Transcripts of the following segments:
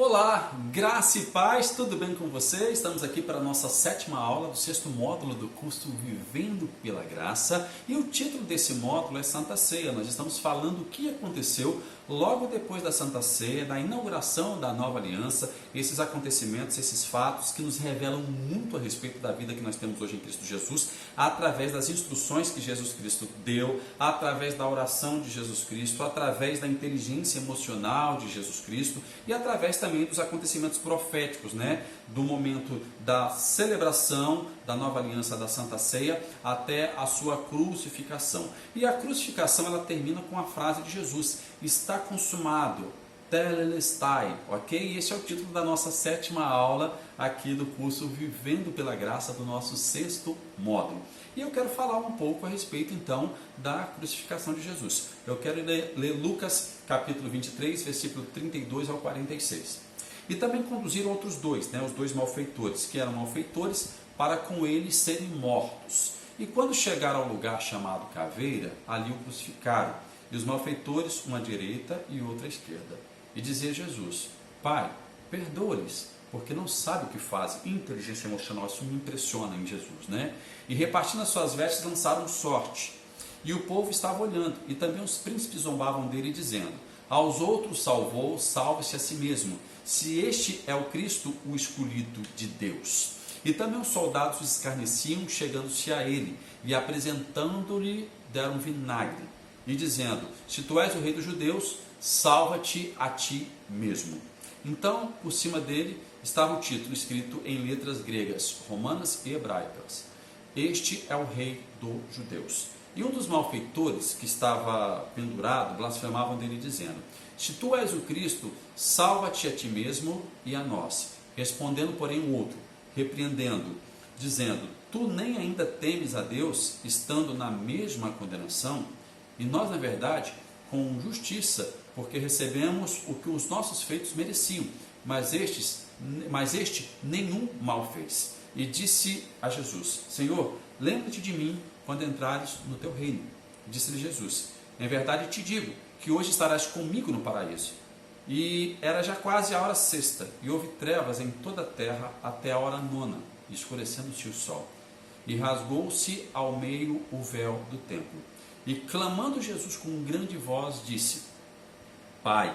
Olá, graça e paz, tudo bem com você? Estamos aqui para a nossa 7ª aula do 6º módulo do curso Vivendo pela Graça e o título desse módulo é Santa Ceia. Nós estamos falando o que aconteceu logo depois da Santa Ceia, da inauguração da nova aliança, esses acontecimentos, esses fatos que nos revelam muito a respeito da vida que nós temos hoje em Cristo Jesus, através das instruções que Jesus Cristo deu, através da oração de Jesus Cristo, através da inteligência emocional de Jesus Cristo e através também dos acontecimentos proféticos, do momento da celebração da nova aliança da Santa Ceia até a sua crucificação. E a crucificação ela termina com a frase de Jesus: está consumado, tetelestai, ok? Esse é o título da nossa 7ª aula aqui do curso Vivendo pela Graça do nosso 6º módulo. E eu quero falar um pouco a respeito então da crucificação de Jesus. Eu quero ler Lucas capítulo 23, versículo 32 ao 46. E também conduziram outros dois, os dois malfeitores, que eram malfeitores para com eles serem mortos. E quando chegaram ao lugar chamado Caveira, ali o crucificaram. E os malfeitores, uma à direita e outra à esquerda. E dizia Jesus: Pai, perdoa-lhes, porque não sabe o que fazem. Inteligência emocional, isso me impressiona em Jesus, E repartindo as suas vestes, lançaram sorte. E o povo estava olhando, e também os príncipes zombavam dele, dizendo: aos outros salvou, salve-se a si mesmo, se este é o Cristo, o escolhido de Deus. E também os soldados os escarneciam, chegando-se a ele, e apresentando-lhe deram vinagre, e dizendo: se tu és o rei dos judeus, salva-te a ti mesmo. Então, por cima dele estava o título escrito em letras gregas, romanas e hebraicas: este é o rei dos judeus. E um dos malfeitores que estava pendurado blasfemavam dele, dizendo: se tu és o Cristo, salva-te a ti mesmo e a nós. Respondendo, porém, o outro, repreendendo, dizendo: tu nem ainda temes a Deus, estando na mesma condenação? E nós, na verdade, com justiça, porque recebemos o que os nossos feitos mereciam, mas este nenhum mal fez. E disse a Jesus: Senhor, lembra-te de mim quando entrares no teu reino. Disse-lhe Jesus: em verdade te digo que hoje estarás comigo no paraíso. E era já quase a hora sexta, e houve trevas em toda a terra até a hora 9ª, escurecendo-se o sol. E rasgou-se ao meio o véu do templo. E clamando Jesus com grande voz, disse: Pai,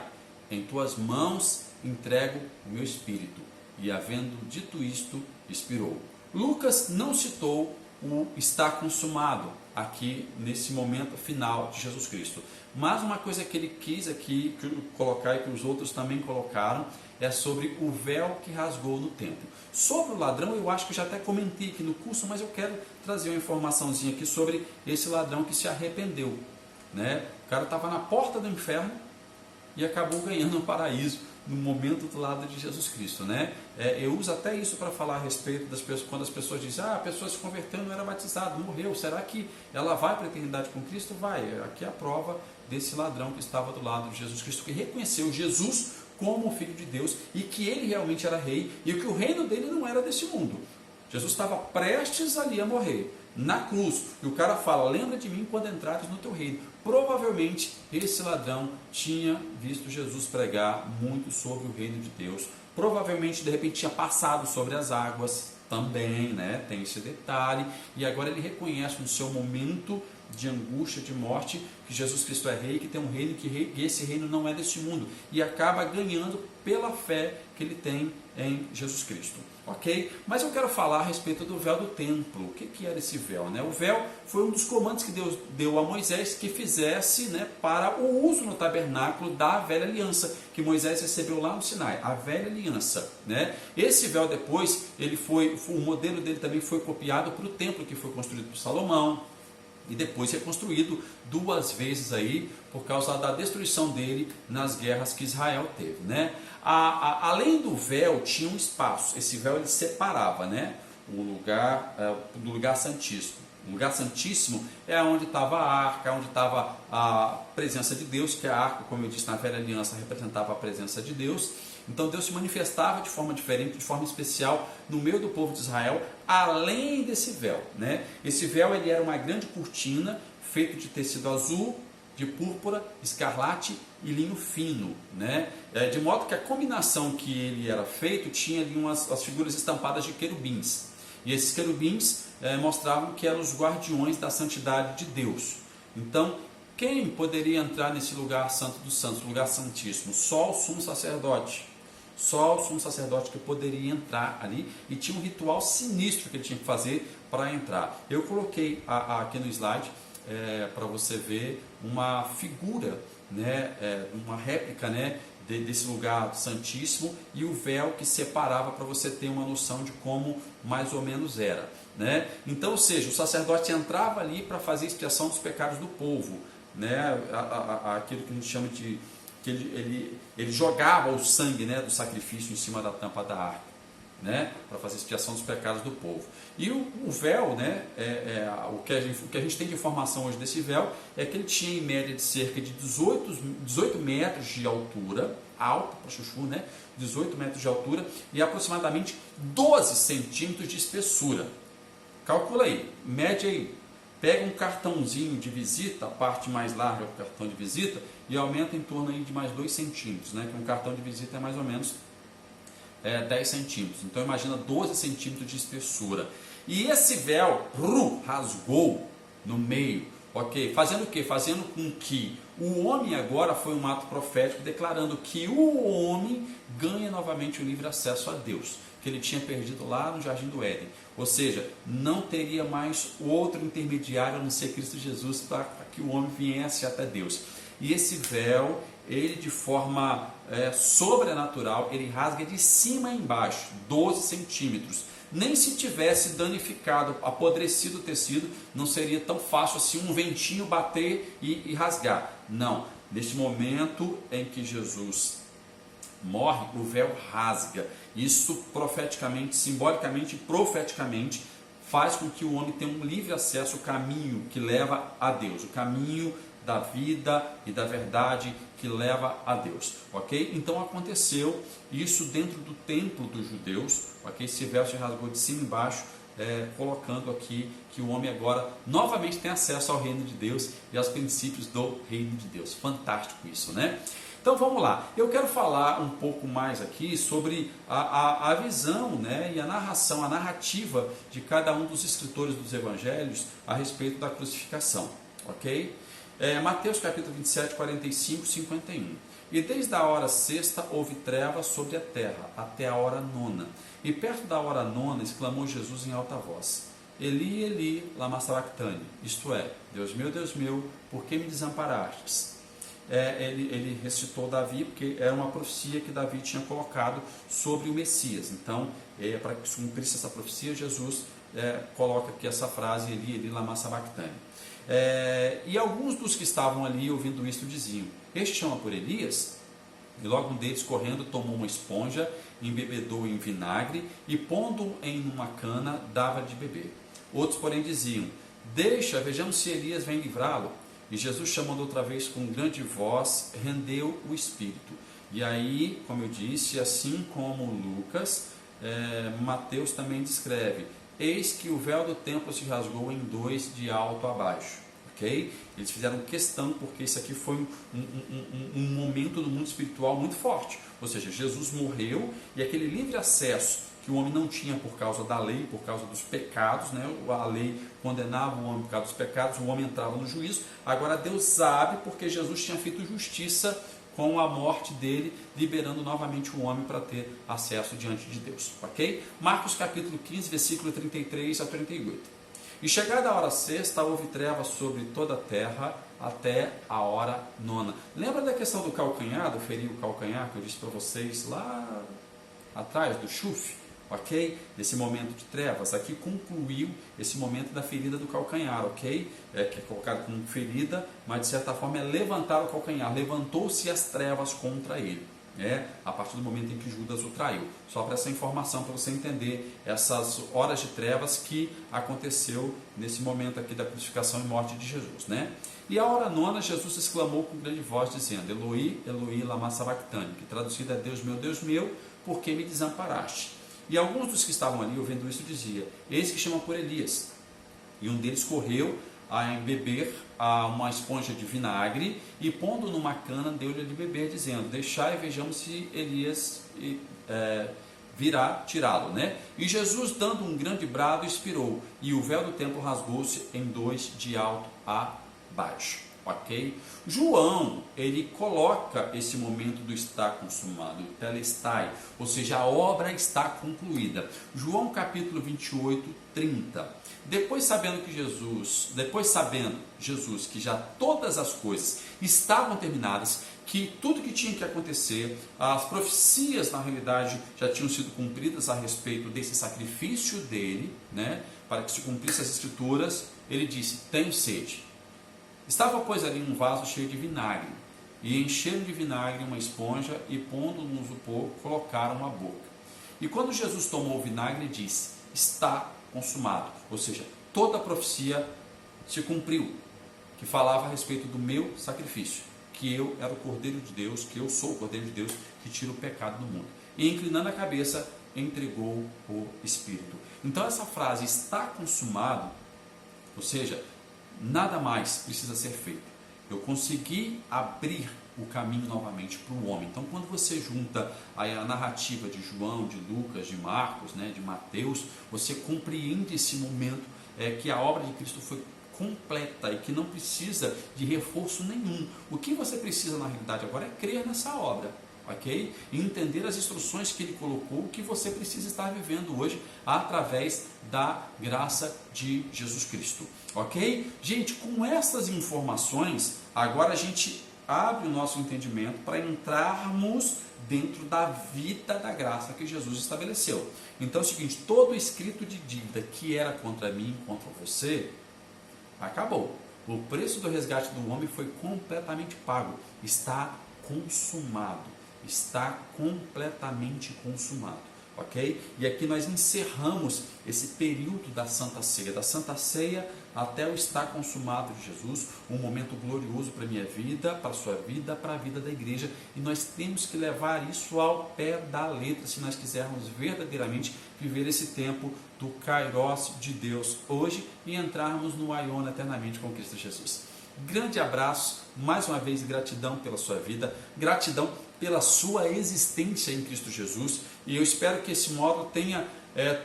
em tuas mãos entrego o meu espírito. E havendo dito isto, expirou. Lucas não citou o está consumado aqui nesse momento final de Jesus Cristo. Mas uma coisa que ele quis aqui colocar e que os outros também colocaram é sobre o véu que rasgou no templo. Sobre o ladrão, eu acho que já até comentei aqui no curso, mas eu quero trazer uma informaçãozinha aqui sobre esse ladrão que se arrependeu. O cara estava na porta do inferno e acabou ganhando o paraíso no momento do lado de Jesus Cristo, Eu uso até isso para falar a respeito das pessoas, quando as pessoas dizem: a pessoa se converteu, não era batizado, morreu, será que ela vai para a eternidade com Cristo? Vai. Aqui é a prova desse ladrão que estava do lado de Jesus Cristo, que reconheceu Jesus como o Filho de Deus e que ele realmente era rei e que o reino dele não era desse mundo. Jesus estava prestes ali a morrer na cruz, e o cara fala: lembra de mim quando entrares no teu reino. Provavelmente esse ladrão tinha visto Jesus pregar muito sobre o reino de Deus, provavelmente de repente tinha passado sobre as águas também, tem esse detalhe, e agora ele reconhece no seu momento de angústia, de morte, que Jesus Cristo é rei, que tem um reino, que esse reino não é desse mundo, e acaba ganhando pela fé que ele tem em Jesus Cristo, ok? Mas eu quero falar a respeito do véu do templo. O que era esse véu? O véu foi um dos comandos que Deus deu a Moisés que fizesse para o uso no tabernáculo da velha aliança, que Moisés recebeu lá no Sinai, a velha aliança, Esse véu depois, o modelo dele também foi copiado para o templo que foi construído por Salomão, e depois reconstruído 2 vezes aí, por causa da destruição dele nas guerras que Israel teve, Além do véu, tinha um espaço. Esse véu ele separava, o lugar do lugar santíssimo. O lugar santíssimo é onde estava a arca, onde estava a presença de Deus, que a arca, como eu disse, na velha aliança representava a presença de Deus. Então Deus se manifestava de forma diferente, de forma especial no meio do povo de Israel, além desse véu, Esse véu ele era uma grande cortina feita de tecido azul, de púrpura, escarlate e linho fino, né? De modo que a combinação que ele era feito tinha ali as figuras estampadas de querubins. E esses querubins mostravam que eram os guardiões da santidade de Deus. Então, quem poderia entrar nesse lugar santo dos santos, lugar santíssimo? Só o sumo sacerdote. Só o sumo sacerdote que poderia entrar ali, e tinha um ritual sinistro que ele tinha que fazer para entrar. Eu coloquei aqui no slide para você ver uma figura, né, uma réplica, né, desse lugar santíssimo, e o véu que separava, para você ter uma noção de como mais ou menos era, né? Então, ou seja, o sacerdote entrava ali para fazer expiação dos pecados do povo, né? Aquilo que a gente chama de que ele jogava o sangue, né, do sacrifício em cima da tampa da arca, né, para fazer expiação dos pecados do povo. E o véu, né, o que a gente tem de informação hoje desse véu é que ele tinha em média de cerca de 18 metros de altura, alto para chuchu, né, 18 metros de altura, e aproximadamente 12 centímetros de espessura. Calcula aí, média aí. Pega um cartãozinho de visita, a parte mais larga do cartão de visita, e aumenta em torno aí de mais 2 centímetros, né? Que um cartão de visita é mais ou menos 10 centímetros. Então imagina 12 centímetros de espessura. E esse véu rasgou no meio, ok? Fazendo o quê? Fazendo com que o homem agora foi um ato profético, declarando que o homem ganha novamente o livre acesso a Deus, que ele tinha perdido lá no Jardim do Éden. Ou seja, não teria mais outro intermediário a não ser Cristo Jesus para que o homem viesse até Deus. E esse véu, ele de forma sobrenatural, ele rasga de cima a embaixo, 12 centímetros. Nem se tivesse danificado, apodrecido o tecido, não seria tão fácil assim um ventinho bater e rasgar. Não, neste momento em que Jesus morre, o véu rasga. Isso profeticamente, simbolicamente e profeticamente faz com que o homem tenha um livre acesso ao caminho que leva a Deus, o caminho da vida e da verdade que leva a Deus, ok? Então aconteceu isso dentro do templo dos judeus, ok? Esse véu se rasgou de cima e embaixo, colocando aqui que o homem agora novamente tem acesso ao reino de Deus e aos princípios do reino de Deus. Fantástico isso, né? Então vamos lá, eu quero falar um pouco mais aqui sobre a visão, né, e a narração, a narrativa de cada um dos escritores dos evangelhos a respeito da crucificação, ok? Mateus capítulo 27, 45, 51. E desde a hora sexta houve trevas sobre a terra, até a hora nona. E perto da hora nona exclamou Jesus em alta voz: Eli, Eli, lama sabachthani, isto é, Deus meu, por que me desamparastes? Ele recitou Davi, porque era uma profecia que Davi tinha colocado sobre o Messias. Então, para que se cumprisse essa profecia, Jesus coloca aqui essa frase, Eli, Eli, lama sabachthani. E alguns dos que estavam ali ouvindo isto diziam: Este chama por Elias? E logo um deles, correndo, tomou uma esponja, embebedou em vinagre e, pondo em uma cana, dava de beber. Outros, porém, diziam: Deixa, vejamos se Elias vem livrá-lo. E Jesus, chamando outra vez com grande voz, rendeu o Espírito. E aí, como eu disse, assim como Lucas, Mateus também descreve: Eis que o véu do templo se rasgou em dois, de alto a baixo. Okay? Eles fizeram questão, porque isso aqui foi um momento no mundo espiritual muito forte. Ou seja, Jesus morreu e aquele livre acesso que o homem não tinha por causa da lei, por causa dos pecados, né? A lei condenava o homem por causa dos pecados, o homem entrava no juízo. Agora Deus sabe, porque Jesus tinha feito justiça com a morte dele, liberando novamente o homem para ter acesso diante de Deus, ok? Marcos capítulo 15, versículo 33 a 38. E chegada a hora sexta, houve trevas sobre toda a terra, até a hora nona. Lembra da questão do calcanhar, do ferir o calcanhar, que eu disse para vocês lá atrás, do chufre? Ok? Nesse momento de trevas, aqui concluiu esse momento da ferida do calcanhar, ok? Que é colocado como ferida, mas de certa forma é levantar o calcanhar. Levantou-se as trevas contra ele, a partir do momento em que Judas o traiu. Só para essa informação, para você entender essas horas de trevas que aconteceu nesse momento aqui da crucificação e morte de Jesus, né? E a hora nona, Jesus exclamou com grande voz, dizendo: Eloi, Eloi, lama sabachthani, que traduzido é: Deus meu, por que me desamparaste? E alguns dos que estavam ali ouvindo isso dizia: Eis que chama por Elias. E um deles correu a embeber uma esponja de vinagre e pondo numa cana deu-lhe de beber, dizendo: deixai e vejamos se Elias virá tirá-lo, né? E Jesus, dando um grande brado, expirou, e o véu do templo rasgou-se em dois de alto a baixo. Ok? João, ele coloca esse momento do está consumado, telestai, ou seja, a obra está concluída. João capítulo 28, 30. Depois sabendo Jesus que já todas as coisas estavam terminadas, que tudo que tinha que acontecer, as profecias na realidade já tinham sido cumpridas a respeito desse sacrifício dele, né, para que se cumprissem as escrituras, ele disse: tenho sede. Estava, pois, ali um vaso cheio de vinagre, e encheram de vinagre uma esponja, e pondo-no no isopor, colocaram à boca. E quando Jesus tomou o vinagre, disse: está consumado. Ou seja, toda a profecia se cumpriu, que falava a respeito do meu sacrifício, que eu era o Cordeiro de Deus, que eu sou o Cordeiro de Deus, que tira o pecado do mundo. E inclinando a cabeça, entregou o Espírito. Então essa frase, está consumado, ou seja, nada mais precisa ser feito. Eu consegui abrir o caminho novamente para o homem. Então, quando você junta a narrativa de João, de Lucas, de Marcos, né, de Mateus, você compreende esse momento que a obra de Cristo foi completa e que não precisa de reforço nenhum. O que você precisa na realidade agora é crer nessa obra, ok? E entender as instruções que ele colocou, que você precisa estar vivendo hoje através da graça de Jesus Cristo, ok? Gente, com essas informações, agora a gente abre o nosso entendimento para entrarmos dentro da vida da graça que Jesus estabeleceu. Então é o seguinte: todo escrito de dívida que era contra mim, contra você, acabou. O preço do resgate do homem foi completamente pago. Está consumado. Está completamente consumado. Ok? E aqui nós encerramos esse período da Santa Ceia. Da Santa Ceia até o estar consumado de Jesus. Um momento glorioso para a minha vida, para a sua vida, para a vida da igreja. E nós temos que levar isso ao pé da letra, se nós quisermos verdadeiramente viver esse tempo do Kairos de Deus hoje e entrarmos no Aion eternamente com Cristo Jesus. Grande abraço, mais uma vez gratidão pela sua vida, gratidão pela sua existência em Cristo Jesus, e eu espero que esse módulo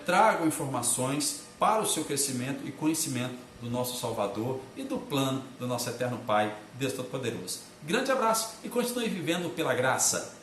traga informações para o seu crescimento e conhecimento do nosso Salvador e do plano do nosso eterno Pai, Deus Todo-Poderoso. Grande abraço e continue vivendo pela graça.